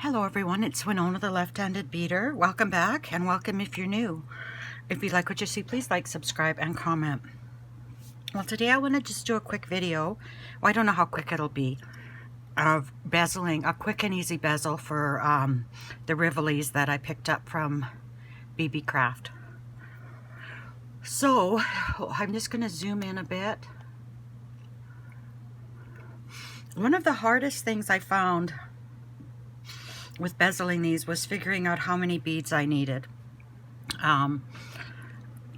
Hello everyone, it's Winona the left-handed beater. Welcome back and welcome if you're new. If you like what you see, please like, subscribe, and comment. Well, today I want to just do a quick video. Well, I don't know how quick it'll be, of bezeling, a quick and easy bezel for the Rivolis that I picked up from BeeBeeCraft. So I'm just going to zoom in a bit. One of the hardest things I found with bezeling these was figuring out how many beads I needed to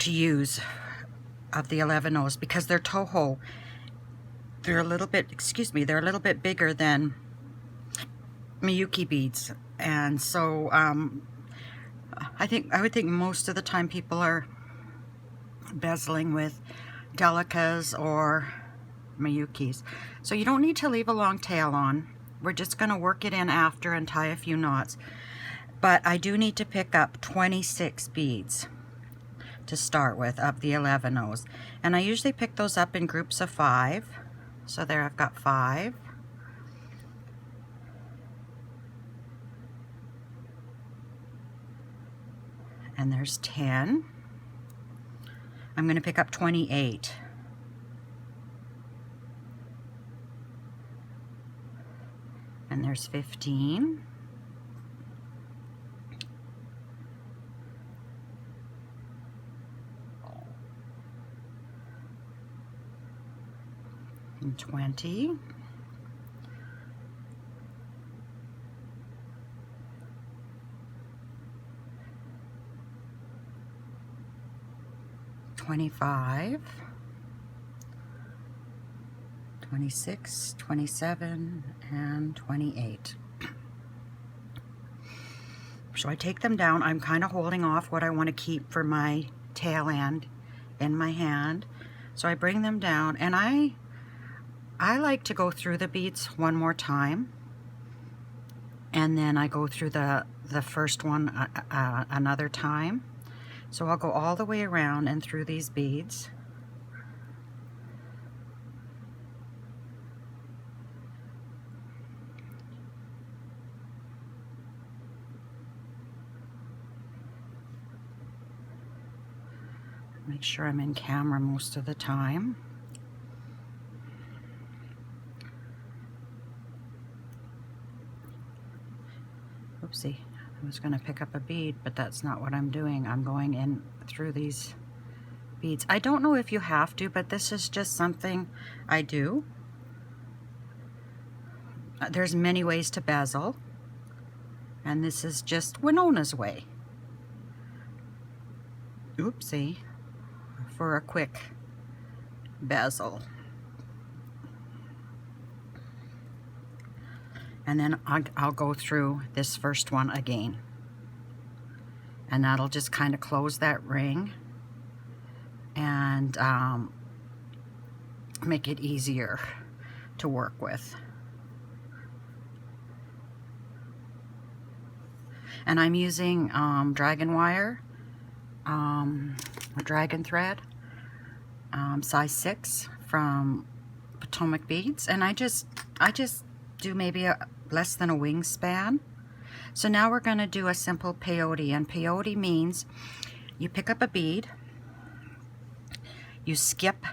use of the 11 O's, because they're Toho. They're a little bit, they're a little bit bigger than Miyuki beads, and so I would think most of the time people are bezeling with Delicas or Miyukis, so you don't need to leave a long tail on. We're just going to work it in after and tie a few knots. But I do need to pick up 26 beads to start with of the 11 O's. And I usually pick those up in groups of 5. So there I've got 5. And there's 10. I'm going to pick up 28. And there's 15. And 20. $25. 26, 27, and 28. So I take them down. I'm kind of holding off what I want to keep for my tail end in my hand. So I bring them down, and I like to go through the beads one more time, and then I go through the first one another time. So I'll go all the way around and through these beads. Make sure I'm in camera most of the time. Oopsie, I was going to pick up a bead, but that's not what I'm doing. I'm going in through these beads. I don't know if you have to, but this is just something I do. There's many ways to bezel, and this is just Winona's way. Oopsie. For a quick bezel. And then I'll go through this first one again, and that'll just kind of close that ring and make it easier to work with. And I'm using dragon wire, a dragon thread, size 6 from Potomac Beads, and I just do maybe less than a wingspan. So now we're going to do a simple peyote, and peyote means you pick up a bead, you skip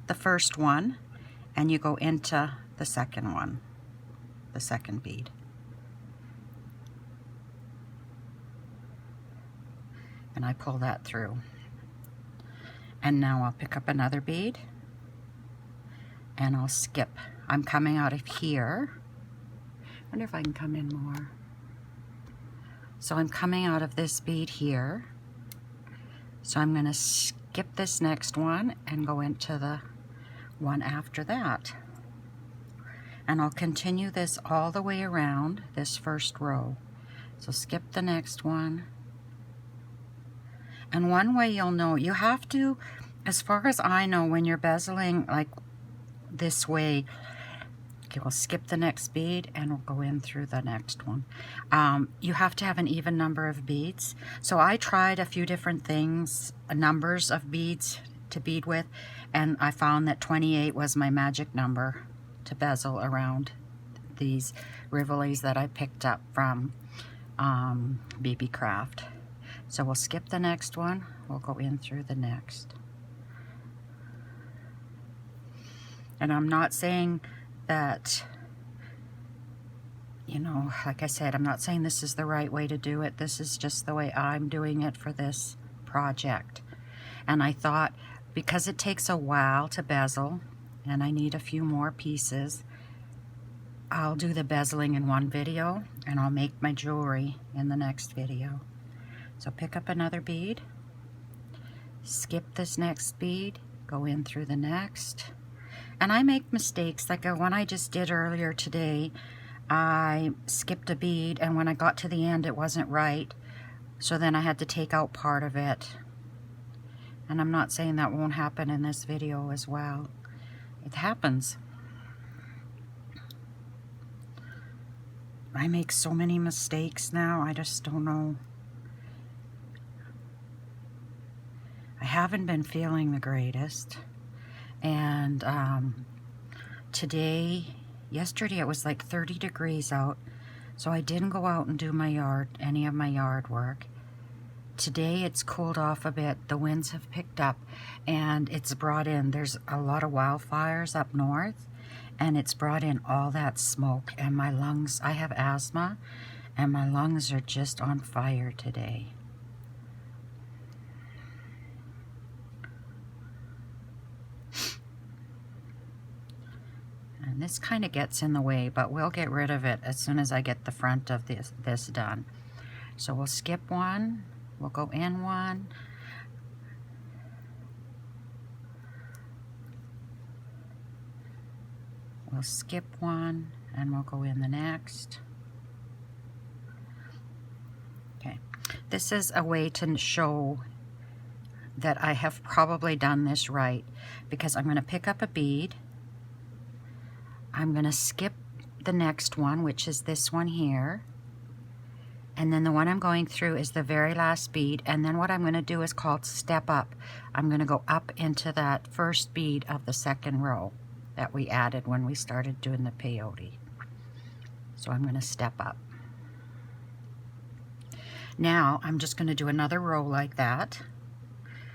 the first one, and you go into the second one, the second bead. And I pull that through. And now I'll pick up another bead and I'll skip. I'm coming out of here. I wonder if I can come in more. So I'm coming out of this bead here. So I'm going to skip this next one and go into the one after that. And I'll continue this all the way around this first row. So skip the next one. And one way you'll know, you have to, as far as I know, when you're bezeling like this way, okay, we'll skip the next bead and we'll go in through the next one. You have to have an even number of beads. So I tried a few different things, numbers of beads to bead with, and I found that 28 was my magic number to bezel around these rivolis that I picked up from BeeBeeCraft. So we'll skip the next one. We'll go in through the next. And I'm not saying that, you know, like I said, I'm not saying this is the right way to do it. This is just the way I'm doing it for this project. And I thought, because it takes a while to bezel, and I need a few more pieces, I'll do the bezeling in one video, and I'll make my jewelry in the next video. So pick up another bead, skip this next bead, go in through the next. And I make mistakes, like one I just did earlier today. I skipped a bead, and when I got to the end it wasn't right, so then I had to take out part of it. And I'm not saying that won't happen in this video as well. It happens. I make so many mistakes now, I just don't know. I haven't been feeling the greatest. And yesterday it was like 30 degrees out, so I didn't go out and do any of my yard work. Today it's cooled off a bit. The winds have picked up, and it's brought in, there's a lot of wildfires up north, and it's brought in all that smoke, and my lungs, I have asthma, and my lungs are just on fire today. And this kind of gets in the way, but we'll get rid of it as soon as I get the front of this done. So we'll skip one, we'll go in one, we'll skip one, and we'll go in the next. Okay, this is a way to show that I have probably done this right, because I'm going to pick up a bead, I'm going to skip the next one, which is this one here, and then the one I'm going through is the very last bead, and then what I'm going to do is called step up. I'm going to go up into that first bead of the second row that we added when we started doing the peyote. So I'm going to step up. Now I'm just going to do another row like that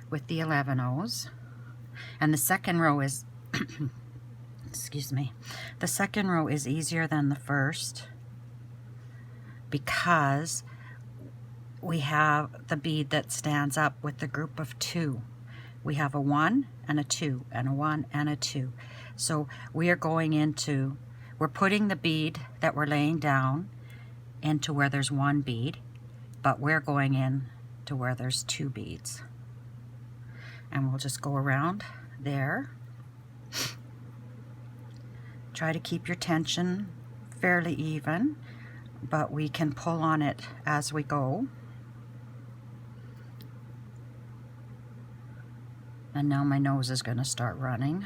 with the 11-ohs, and the second row is excuse me, the second row is easier than the first because we have the bead that stands up with the group of 2. We have a 1 and a 2 and a 1 and a 2. So we are going into, we're putting the bead that we're laying down into where there's 1 bead, but we're going in to where there's 2 beads. And we'll just go around there. Try to keep your tension fairly even, but we can pull on it as we go. And now my nose is going to start running.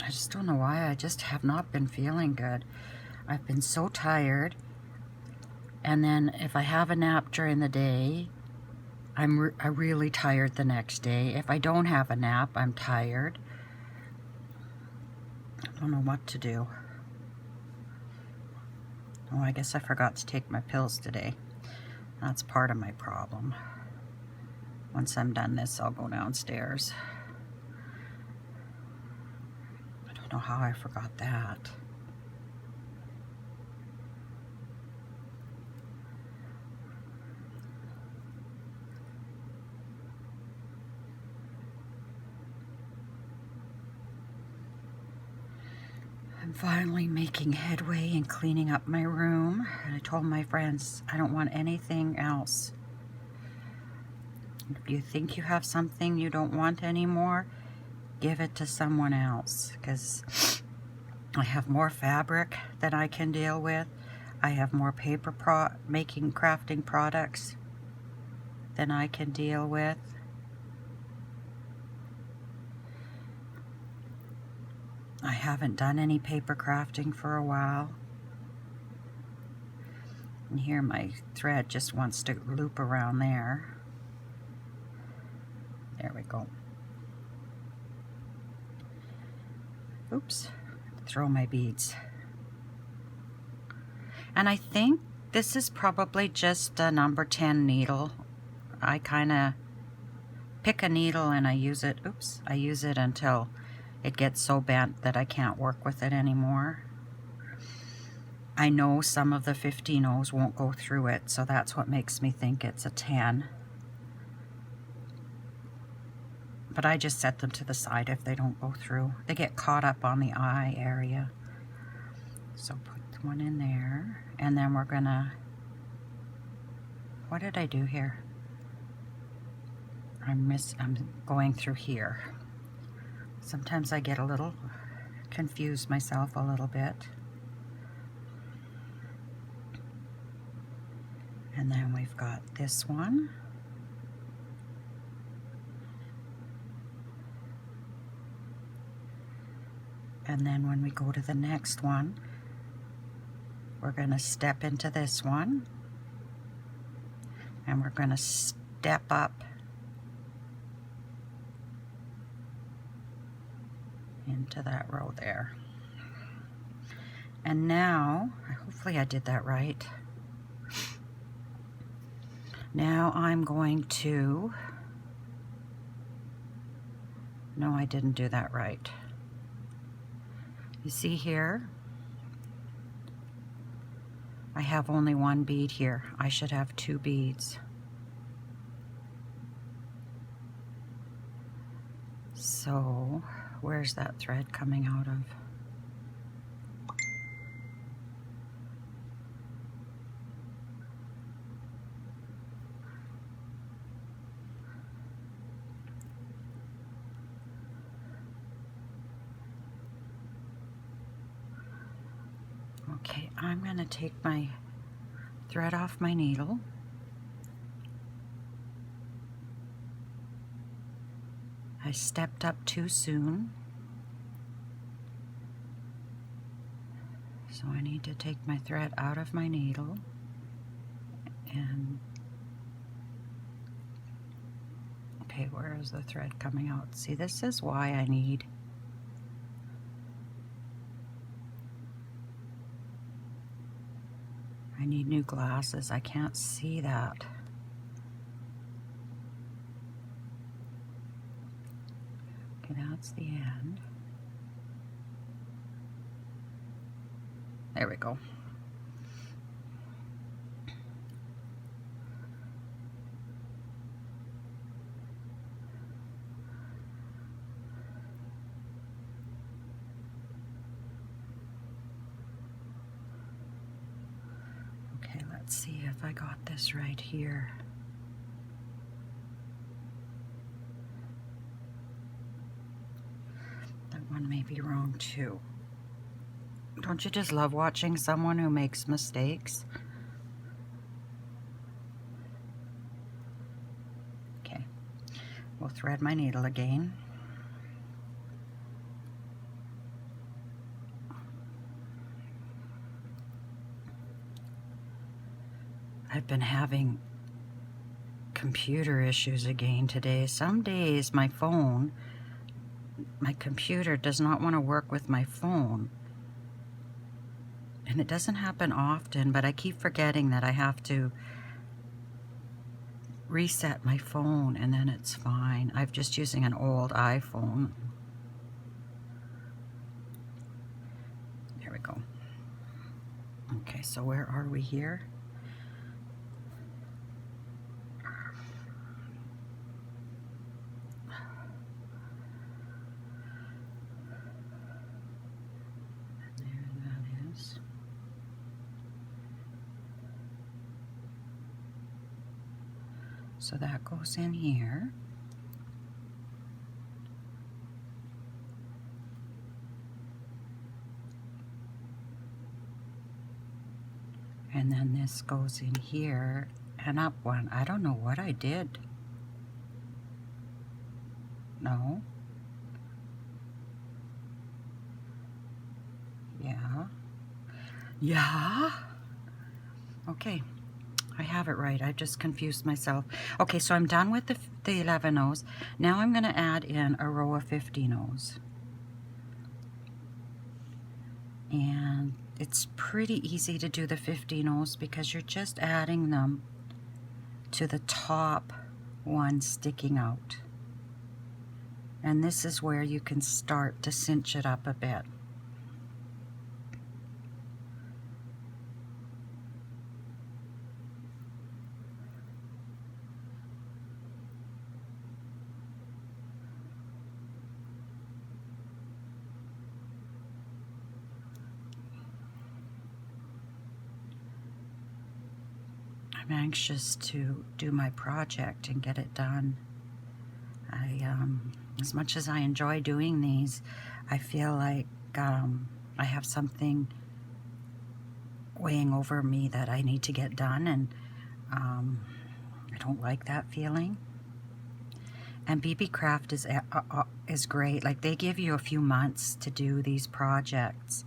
I just don't know why, I just have not been feeling good. I've been so tired, and then if I have a nap during the day, I'm really tired the next day. If I don't have a nap, I'm tired. I don't know what to do. Oh, I guess I forgot to take my pills today. That's part of my problem. Once I'm done this, I'll go downstairs. I don't know how I forgot that. I'm finally making headway in cleaning up my room. And I told my friends I don't want anything else. If you think you have something you don't want anymore, give it to someone else, because I have more fabric that I can deal with. I have more paper crafting products than I can deal with. I haven't done any paper crafting for a while. And here my thread just wants to loop around there. There we go. Oops, throw my beads. And I think this is probably just a number 10 needle. I kind of pick a needle and I use it, oops, I use it until it gets so bent that I can't work with it anymore. I know some of the 15-0s won't go through it, so that's what makes me think it's a 10. But I just set them to the side if they don't go through. They get caught up on the eye area. So put one in there, and then we're gonna, what did I do here? I'm going through here. Sometimes I get a little confused myself a little bit. And then we've got this one. And then when we go to the next one, we're going to step into this one. And we're going to step up into that row there. And now, hopefully I did that right. Now I'm going to, no, I didn't do that right. You see here, I have only one bead here. I should have 2 beads. So, where's that thread coming out of? Okay, I'm going to take my thread off my needle. I stepped up too soon. So I need to take my thread out of my needle and, okay, where is the thread coming out? See, this is why I need new glasses. I can't see that. Okay, that's the end. There we go. Okay, let's see if I got this right here. That one may be wrong too. Don't you just love watching someone who makes mistakes? Okay, we'll thread my needle again. I've been having computer issues again today. Some days my computer does not want to work with my phone. And it doesn't happen often, but I keep forgetting that I have to reset my phone and then it's fine. I'm just using an old iPhone. There we go. Okay, so where are we here? So that goes in here. And then this goes in here and up one. I don't know what I did. No. Yeah. Yeah. Okay. I have it right. I just confused myself. Okay, so I'm done with the 11 O's. Now I'm going to add in a row of 15 O's. And it's pretty easy to do the 15-ohs because you're just adding them to the top one sticking out. And this is where you can start to cinch it up a bit. I'm anxious to do my project and get it done. As much as I enjoy doing these, I feel like I have something weighing over me that I need to get done, and I don't like that feeling. And BeeBeeCraft is great. Like, they give you a few months to do these projects,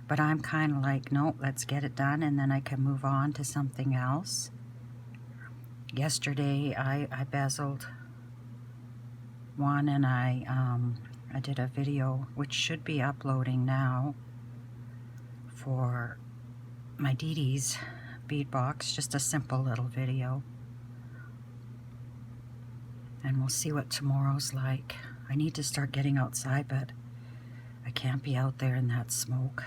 but I'm kind of like, nope, let's get it done, and then I can move on to something else. Yesterday, I bezeled one, and I did a video which should be uploading now for my Dee Dee's bead box, just a simple little video. And we'll see what tomorrow's like. I need to start getting outside, but I can't be out there in that smoke.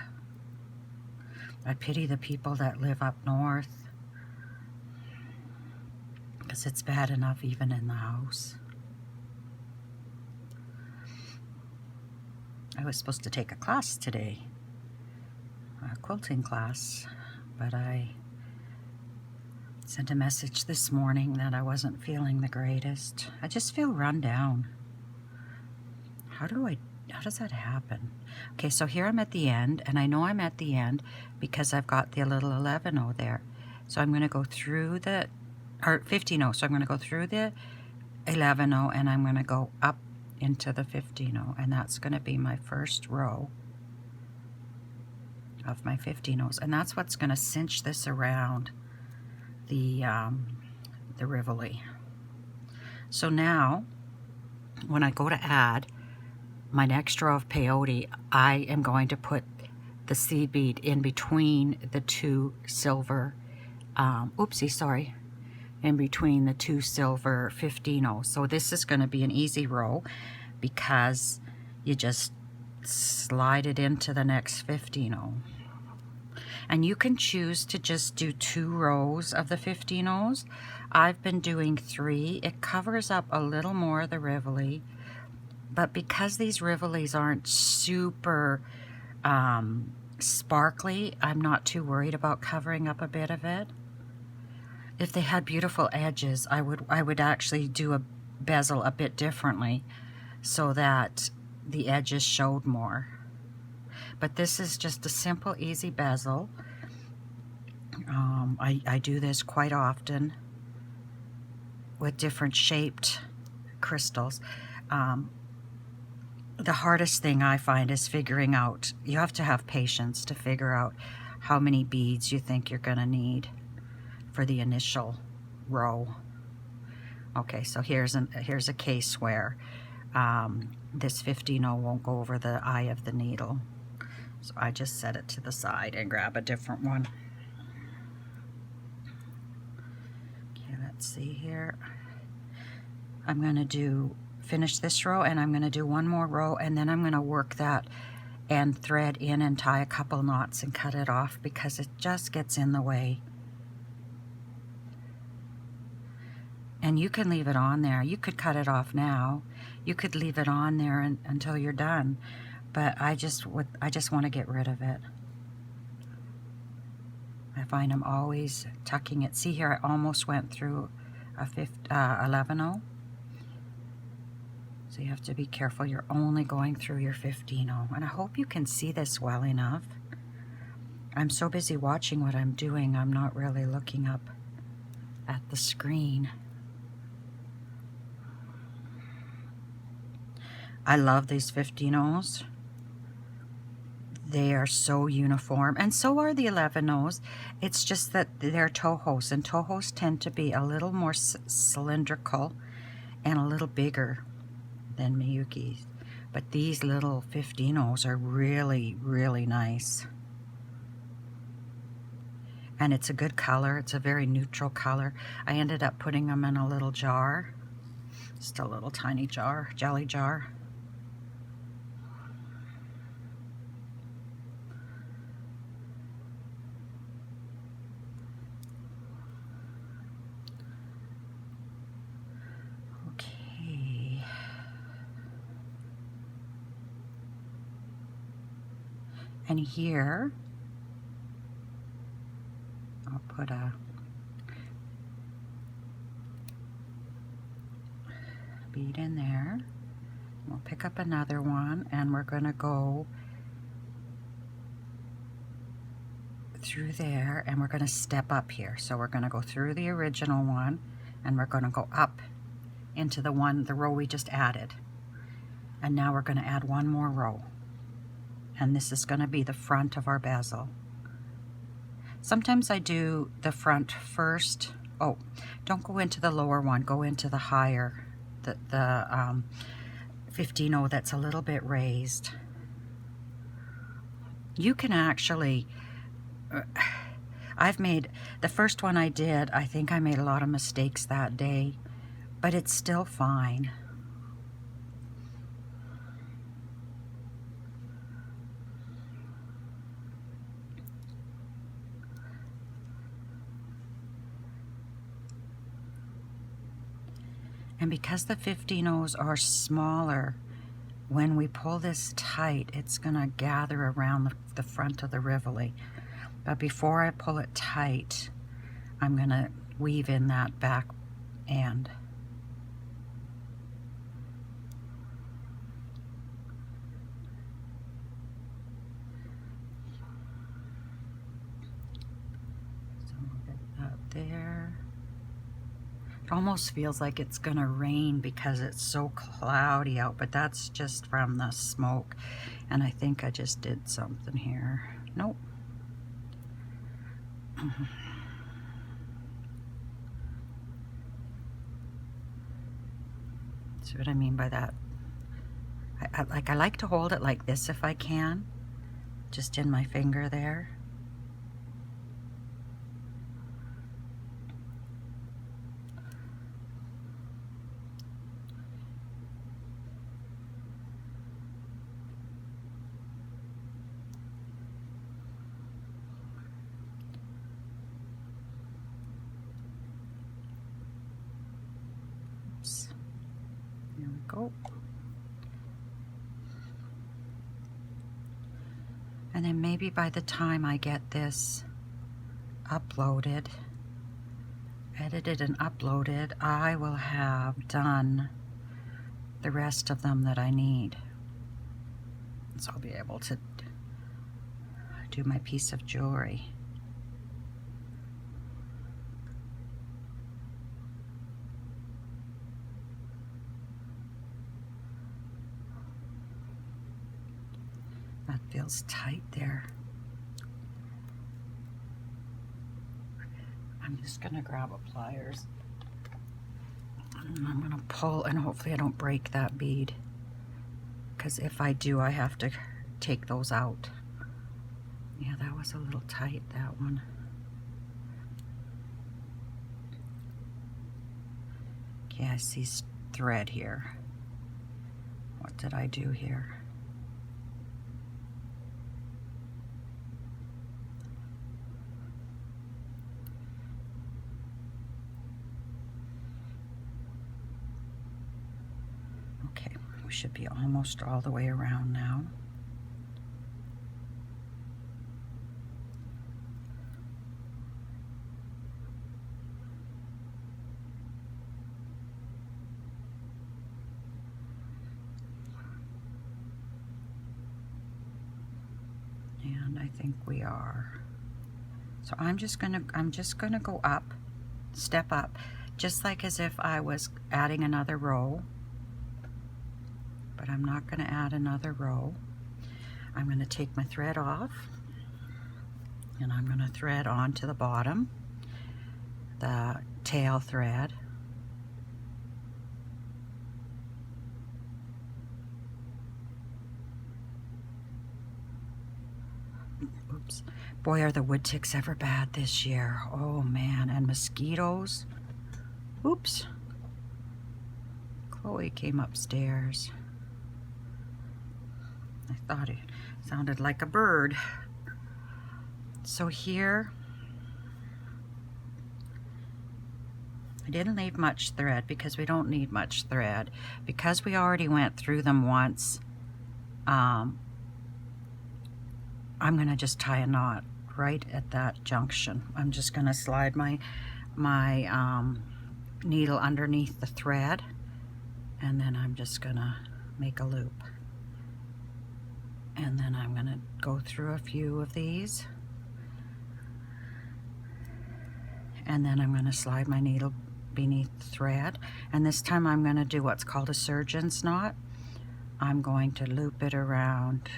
I pity the people that live up north, because it's bad enough even in the house. I was supposed to take a class today, a quilting class, but I sent a message this morning that I wasn't feeling the greatest. I just feel run down. How does that happen? Okay, so here I'm at the end, and I know I'm at the end because I've got the little 11-oh there. So I'm going to go through the, or 15-oh, so I'm going to go through the 11-oh, and I'm going to go up into the 15-oh, and that's going to be my first row of my 15-ohs, and that's what's going to cinch this around the rivoli. So now, when I go to add my next row of peyote, I am going to put the seed bead in between the two silver, in between the two silver 15-ohs. So this is going to be an easy row because you just slide it into the next 15-oh. And you can choose to just do 2 rows of the 15-ohs. I've been doing 3. It covers up a little more of the rivoli, but because these rivolis aren't super sparkly, I'm not too worried about covering up a bit of it. If they had beautiful edges, I would actually do a bezel a bit differently so that the edges showed more. But this is just a simple, easy bezel. I do this quite often with different shaped crystals. The hardest thing I find is figuring out, you have to have patience to figure out how many beads you think you're going to need for the initial row. Okay, so here's a case where this 15-oh won't go over the eye of the needle. So I just set it to the side and grab a different one. Okay, let's see here. I'm going to finish this row, and I'm going to do one more row, and then I'm going to work that and thread in and tie a couple knots and cut it off because it just gets in the way. And you can leave it on there. You could cut it off now. You could leave it on there until you're done. But I just want to get rid of it. I find I'm always tucking it. See here, I almost went through a 11-oh. So you have to be careful. You're only going through your 15-oh. And I hope you can see this well enough. I'm so busy watching what I'm doing, I'm not really looking up at the screen. I love these 15-ohs. They are so uniform, and so are the 11-ohs. It's just that they're Tohos, and Tohos tend to be a little more cylindrical and a little bigger than Miyuki's. But these little 15-ohs are really, really nice. and it's a good color. It's a very neutral color. I ended up putting them in a little jar, just a little tiny jar, jelly jar. Okay. And here, I'll put a bead in there. We'll pick up another one, and we're going to go through there, and we're going to step up here. So we're going to go through the original one, and we're going to go up into the row we just added. And now we're going to add one more row. And this is going to be the front of our bezel. Sometimes I do the front first. Oh, don't go into the lower one, go into the higher, the 15-0 that's a little bit raised. You can actually, I've made, the first one I did, I think I made a lot of mistakes that day, but it's still fine. And because the 15-0s are smaller, when we pull this tight, it's gonna gather around the front of the rivoli. But before I pull it tight, I'm gonna weave in that back end. So we'll get that there. It almost feels like it's gonna rain because it's so cloudy out, but that's just from the smoke. And I think I just did something here. Nope. See what I mean by that? I like to hold it like this if I can, just in my finger there. Oops. There we go. And then maybe by the time I get this uploaded, edited and uploaded, I will have done the rest of them that I need. So I'll be able to do my piece of jewelry. That feels tight there. I'm just gonna grab a pliers. And I'm gonna pull, and hopefully I don't break that bead, because if I do, I have to take those out. Yeah, that was a little tight, that one. Okay, I see thread here. What did I do here? Okay, we should be almost all the way around now. And I think we are. So I'm just gonna go up, step up, just like as if I was adding another row. But I'm not going to add another row. I'm going to take my thread off, and I'm going to thread onto the bottom, the tail thread. Oops. Boy, are the wood ticks ever bad this year. Oh man, and mosquitoes. Oops. Chloe came upstairs. I thought it sounded like a bird. So here, I didn't leave much thread because we don't need much thread. Because we already went through them once, I'm gonna just tie a knot right at that junction. I'm just gonna slide my needle underneath the thread, and then I'm just gonna make a loop. And then I'm gonna go through a few of these, and then I'm gonna slide my needle beneath the thread, and this time I'm gonna do what's called a surgeon's knot. I'm going to loop it around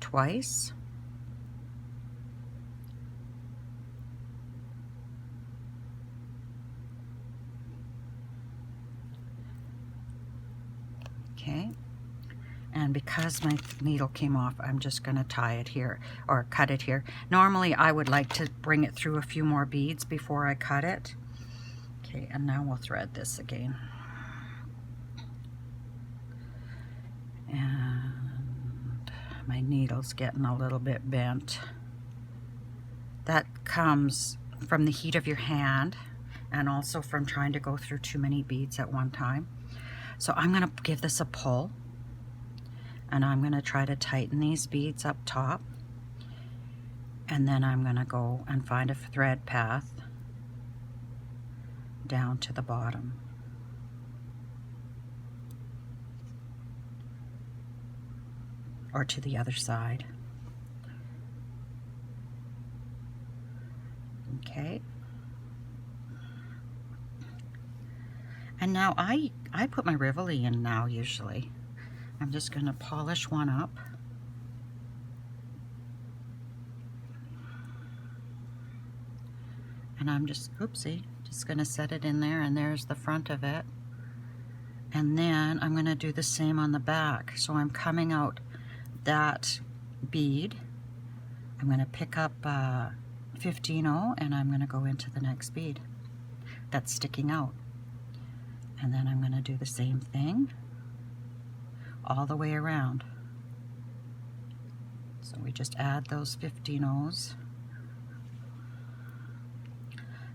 twice. Okay, and because my needle came off, I'm just going to tie it here, or cut it here. Normally I would like to bring it through a few more beads before I cut it. Okay, and now we'll thread this again. And my needle's getting a little bit bent. That comes from the heat of your hand and also from trying to go through too many beads at one time. So I'm going to give this a pull, and I'm going to try to tighten these beads up top, and then I'm going to go and find a thread path down to the bottom. Or to the other side. Okay. And now I put my Rivoli in now usually. I'm just going to polish one up. And I'm just, oopsie, just going to set it in there, and there's the front of it. And then I'm going to do the same on the back. So I'm coming out that bead. I'm going to pick up 15-0, and I'm going to go into the next bead that's sticking out. And then I'm going to do the same thing all the way around. So we just add those 15-0s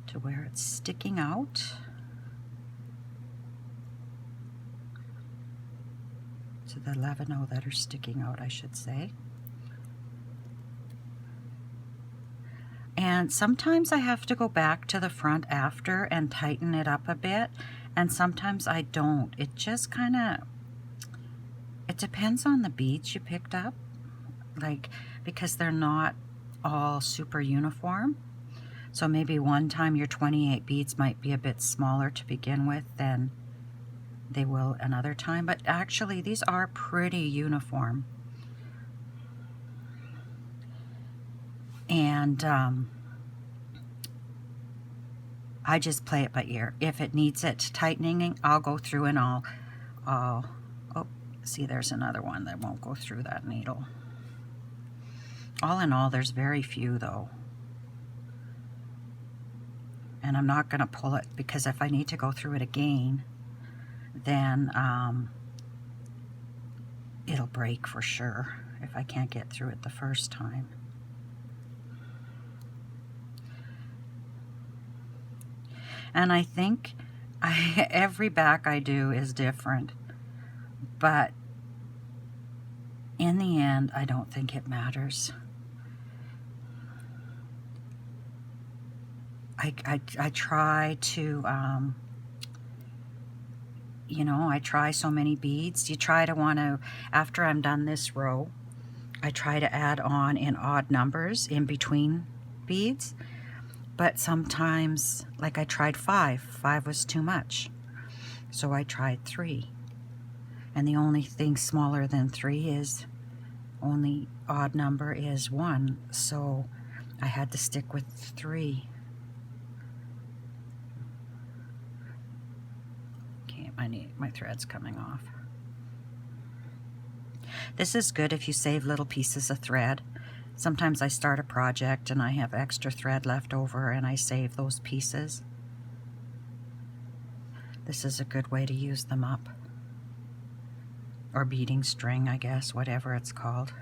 to where it's sticking out. To the 11-0 that are sticking out, I should say. And sometimes I have to go back to the front after and tighten it up a bit, and sometimes I don't. It just kind of, it depends on the beads you picked up, like, because they're not all super uniform. So maybe one time your 28 beads might be a bit smaller to begin with than they will another time, but actually these are pretty uniform. And I just play it by ear. If it needs it tightening, I'll go through and I'll oh, see, there's another one that won't go through that needle. All in all, there's very few though. And I'm not going to pull it, because if I need to go through it again, then it'll break for sure if I can't get through it the first time. And I think every back I do is different, but in the end, I don't think it matters. I try to, you know, I try so many beads. You try to want to, after I'm done this row, I try to add on in odd numbers in between beads. But sometimes, like I tried 5. 5 was too much. So I tried 3. And the only thing smaller than 3 is, only odd number is 1. So I had to stick with 3. Okay, my thread's coming off. This is good if you save little pieces of thread, Sometimes I start a project and I have extra thread left over and I save those pieces. This is a good way to use them up. Or beading string, I guess, whatever it's called.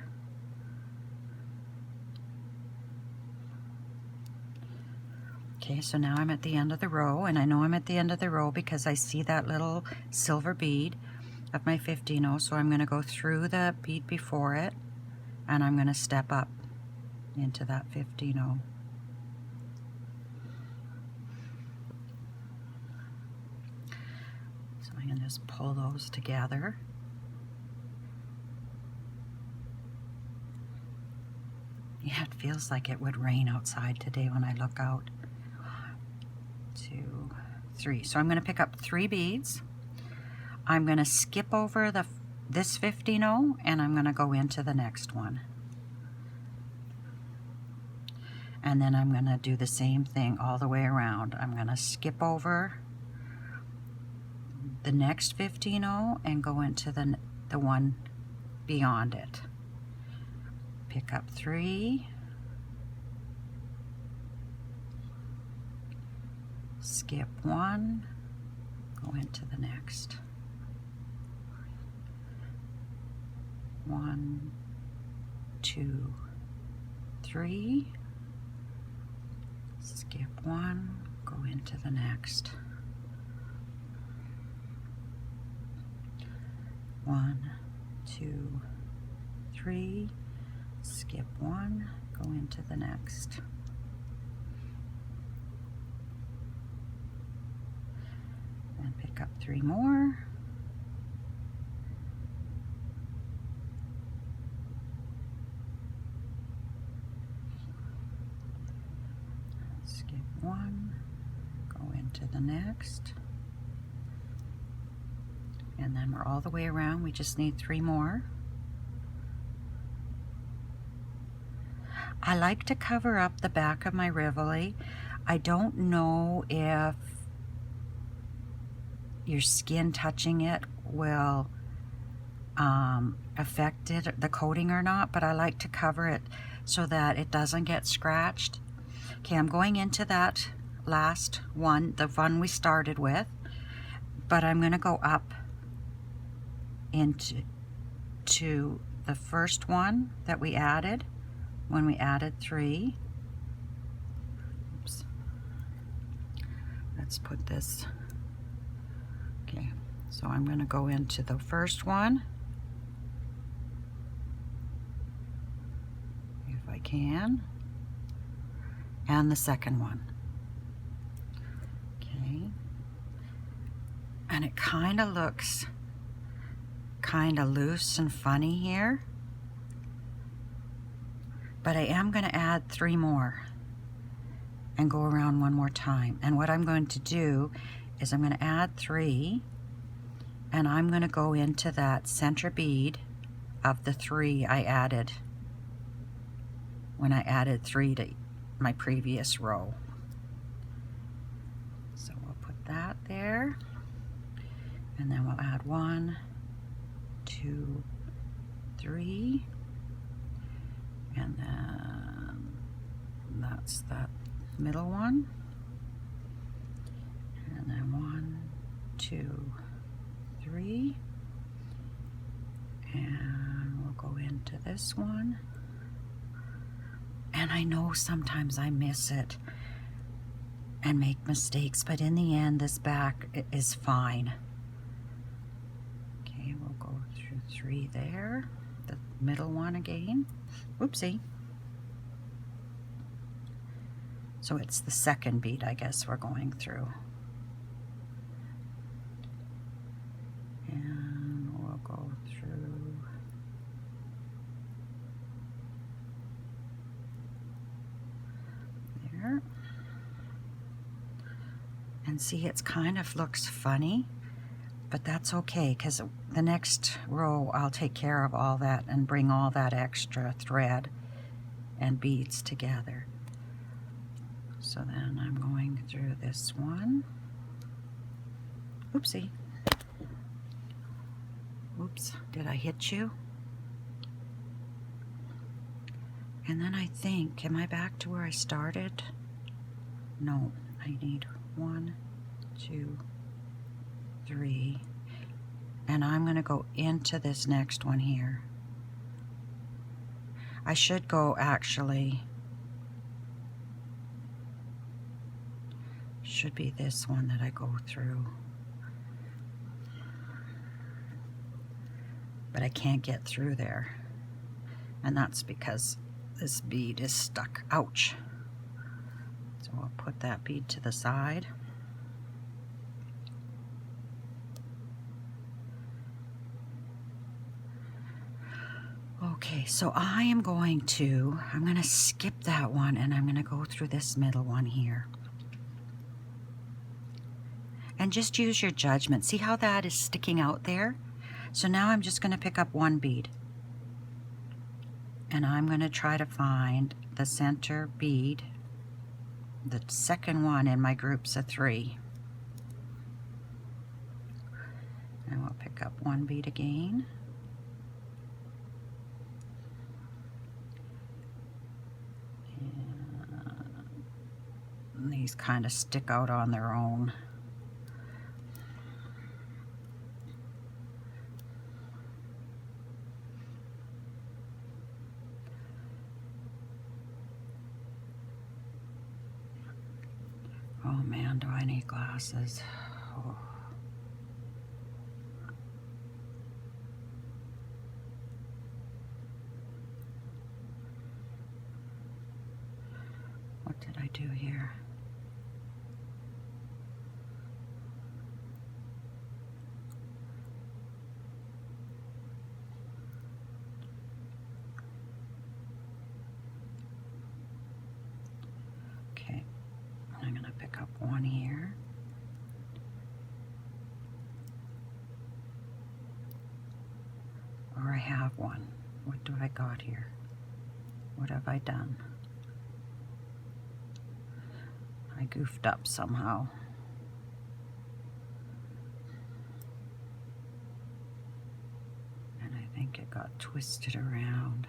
Okay, so now I'm at the end of the row, and I know I'm at the end of the row because I see that little silver bead of my 15-0, so I'm going to go through the bead before it, and I'm going to step up into that 15-0. So I'm going to just pull those together. Yeah, it feels like it would rain outside today when I look out. 1, 2, 3. So I'm going to pick up 3 beads. I'm going to skip over this 15-0 and I'm going to go into the next one. And then I'm going to do the same thing all the way around. I'm going to skip over the next 15-0 and go into the one beyond it. Pick up 3, skip 1, go into the next. 1, 2, 3, skip 1, go into the next. 1, 2, 3, skip 1, go into the next. And pick up 3 more. Skip 1, go into the next. And then we're all the way around. We just need 3 more. I like to cover up the back of my rivoli. I don't know if your skin touching it will affect it, the coating or not, but I like to cover it so that it doesn't get scratched. Okay, I'm going into that last one, the one we started with, but I'm going to go up into the first one that we added when we added 3. Oops. Let's put this. Okay, so I'm going to go into the first one if I can, and the second one. Okay, and it kind of looks kind of loose and funny here, but I am going to add 3 more and go around one more time. And what I'm going to do is I'm going to add 3, and I'm going to go into that center bead of the 3 I added when I added 3 to my previous row. So we'll put that there, and then we'll add 1, 2, 3, and then that's that middle one, and then 1, 2, 3, and we'll go into this one. And I know sometimes I miss it and make mistakes, but in the end this back is fine. Okay, we'll go through 3 there, the middle one again. Oopsie. So it's the second bead, I guess, we're going through. And we'll go through there. And see, it's kind of looks funny, but that's okay, because the next row I'll take care of all that and bring all that extra thread and beads together. So then I'm going through this one. Oopsie. Oops, did I hit you? And then I think, am I back to where I started? No, I need 1, 2, 3, and I'm going to go into this next one here. I should go actually, should be this one that I go through, but I can't get through there, and that's because this bead is stuck. Ouch. So I'll put that bead to the side. Okay, so I'm going to skip that one, and I'm going to go through this middle one here. And just use your judgment. See how that is sticking out there? So now I'm just going to pick up one bead. And I'm going to try to find the center bead, the second one in my groups of 3. And we'll pick up one bead again. And these kind of stick out on their own. Oh man, do I need glasses? Oh. What did I do here? Okay, I'm going to pick up one here. Or I have one. What do I got here? What have I done? I goofed up somehow. And I think it got twisted around.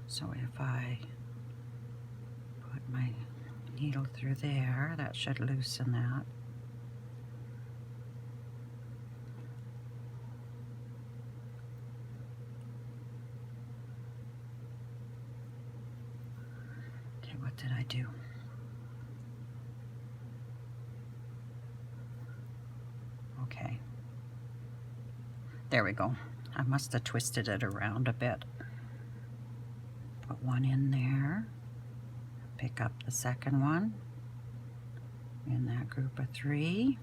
So if I put my needle through there, that should loosen that. Okay, what did I do? Okay. There we go. I must have twisted it around a bit. Put one in there. Pick up the second one in that group of 3.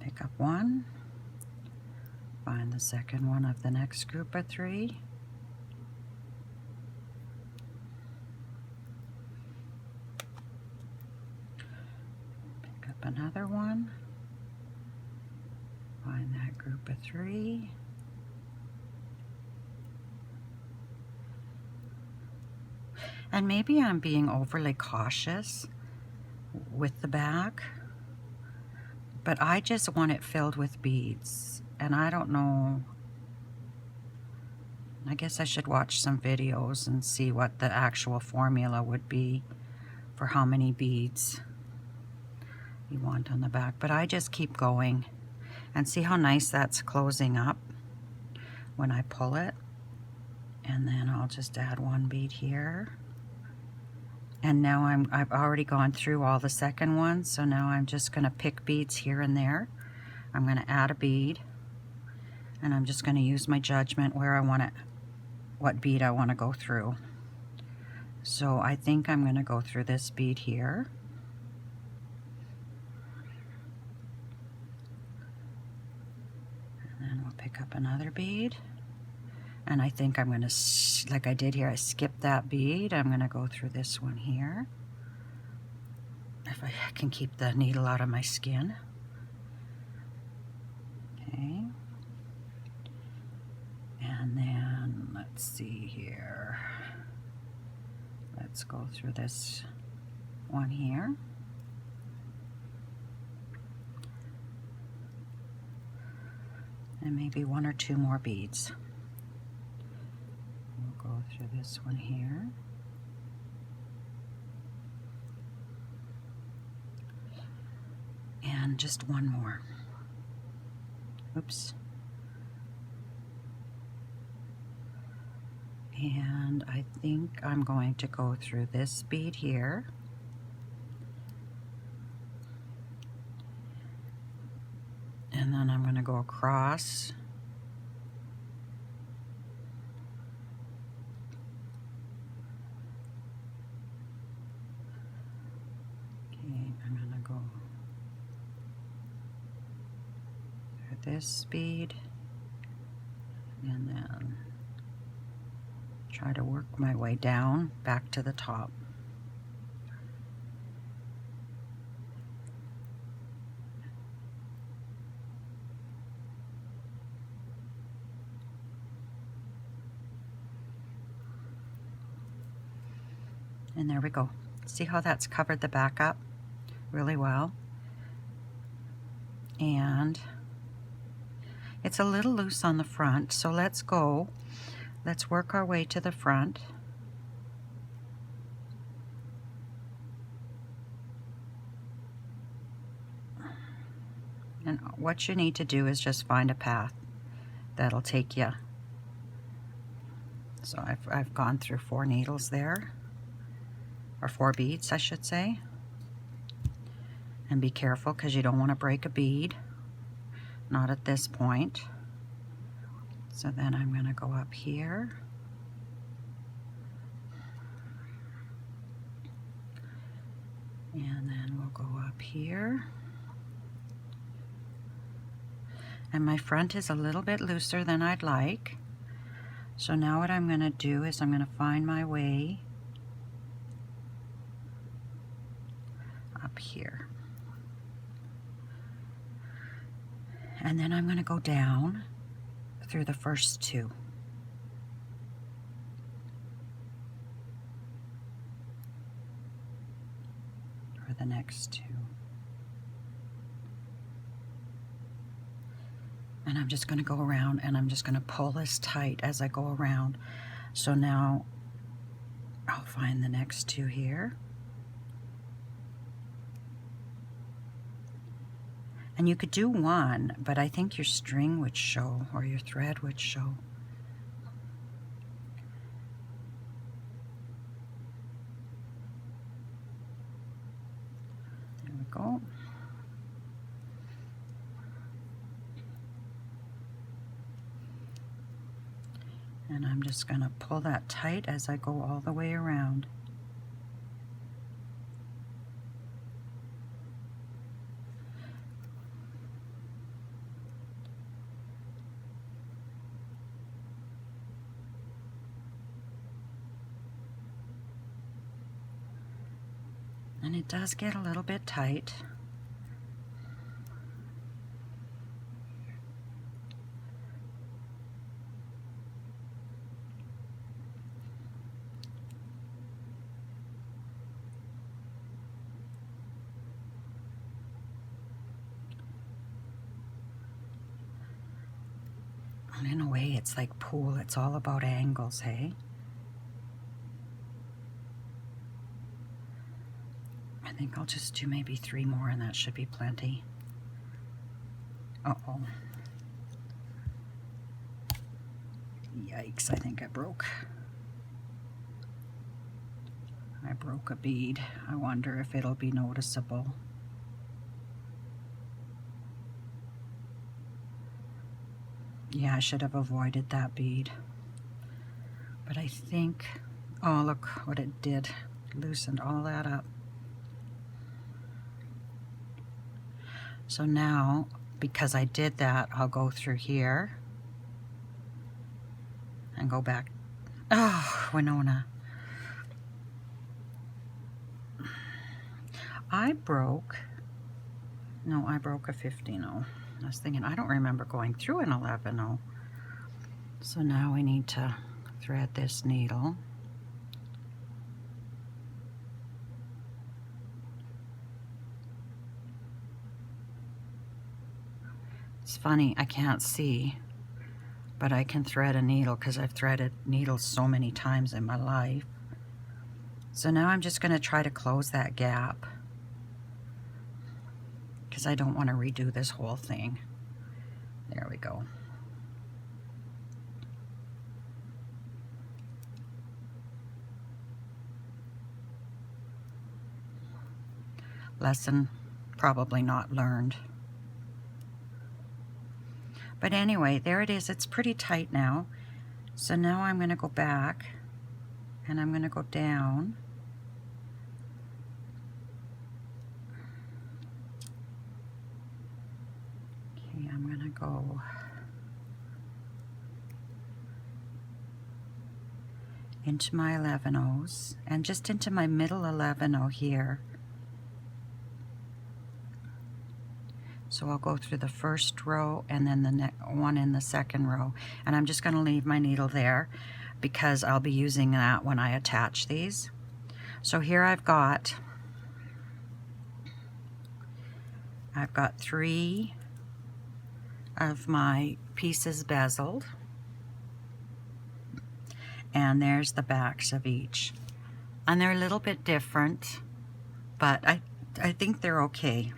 Pick up one. Find the second one of the next group of 3. Pick up another one. Find that group of 3. And maybe I'm being overly cautious with the back, but I just want it filled with beads. And I don't know, I guess I should watch some videos and see what the actual formula would be for how many beads you want on the back. But I just keep going, and see how nice that's closing up when I pull it. And then I'll just add one bead here. And now I've already gone through all the second ones, so now I'm just going to pick beads here and there. I'm going to add a bead, and I'm just going to use my judgment where I want it, what bead I want to go through. So I think I'm going to go through this bead here. And then we'll pick up another bead. And I think I'm going to, like I did here, I skipped that bead. I'm going to go through this one here. If I can keep the needle out of my skin. Okay. And then, let's see here. Let's go through this one here. and maybe 1 or 2 more beads. We'll go through this one here. And just 1 more. Oops. And I think I'm going to go through this bead here. And then I'm going to go across. Okay, I'm going to go through this bead and then try to work my way down back to the top. And there we go. See how that's covered the back up really well? And it's a little loose on the front, so let's work our way to the front. And what you need to do is just find a path that'll take you. So I've gone through 4 needles there, or 4 beads I should say. And be careful because you don't want to break a bead, not at this point. So then I'm going to go up here. And then we'll go up here. And my front is a little bit looser than I'd like. So now what I'm going to do is I'm going to find my way up here. And then I'm going to go down through the first 2. Or the next 2. And I'm just going to go around and I'm just going to pull this tight as I go around. So now I'll find the next 2 here. And you could do 1, but I think your string would show, or your thread would show. There we go. And I'm just going to pull that tight as I go all the way around. And it does get a little bit tight. And in a way, it's like pool. It's all about angles, hey? I think I'll just do maybe 3 more and that should be plenty. Uh-oh. Yikes, I think I broke a bead. I wonder if it'll be noticeable. Yeah, I should have avoided that bead. But I think, oh, look what it did. Loosened all that up. So now, because I did that, I'll go through here and go back. Oh, Winona. I broke a 15-0. I was thinking, I don't remember going through an 11-0. So now we need to thread this needle. It's funny, I can't see, but I can thread a needle because I've threaded needles so many times in my life. So now I'm just going to try to close that gap because I don't want to redo this whole thing. There we go. Lesson probably not learned. But anyway, there it is. It's pretty tight now. So now I'm going to go back and I'm going to go down. Okay, I'm going to go into my 11-ohs and just into my middle 11-oh here. So I'll go through the first row and then the one in the second row. And I'm just going to leave my needle there because I'll be using that when I attach these. So here I've got 3 of my pieces bezeled. And there's the backs of each. And they're a little bit different, but I think they're okay.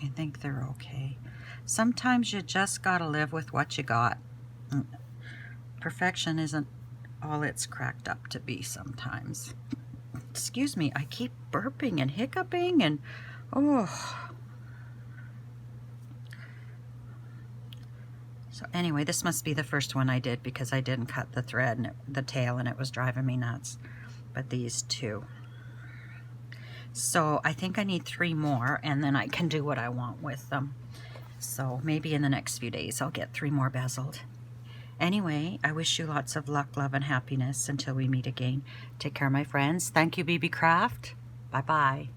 I think they're okay. Sometimes you just gotta live with what you got. Perfection isn't all it's cracked up to be sometimes. Excuse me, I keep burping and hiccuping and oh. So anyway, this must be the first one I did because I didn't cut the thread and the tail and it was driving me nuts. But these 2. So I think I need 3 more and then I can do what I want with them. So maybe in the next few days I'll get 3 more bezeled. Anyway, I wish you lots of luck, love, and happiness until we meet again. Take care, my friends. Thank you, BeeBeeCraft. Bye-bye.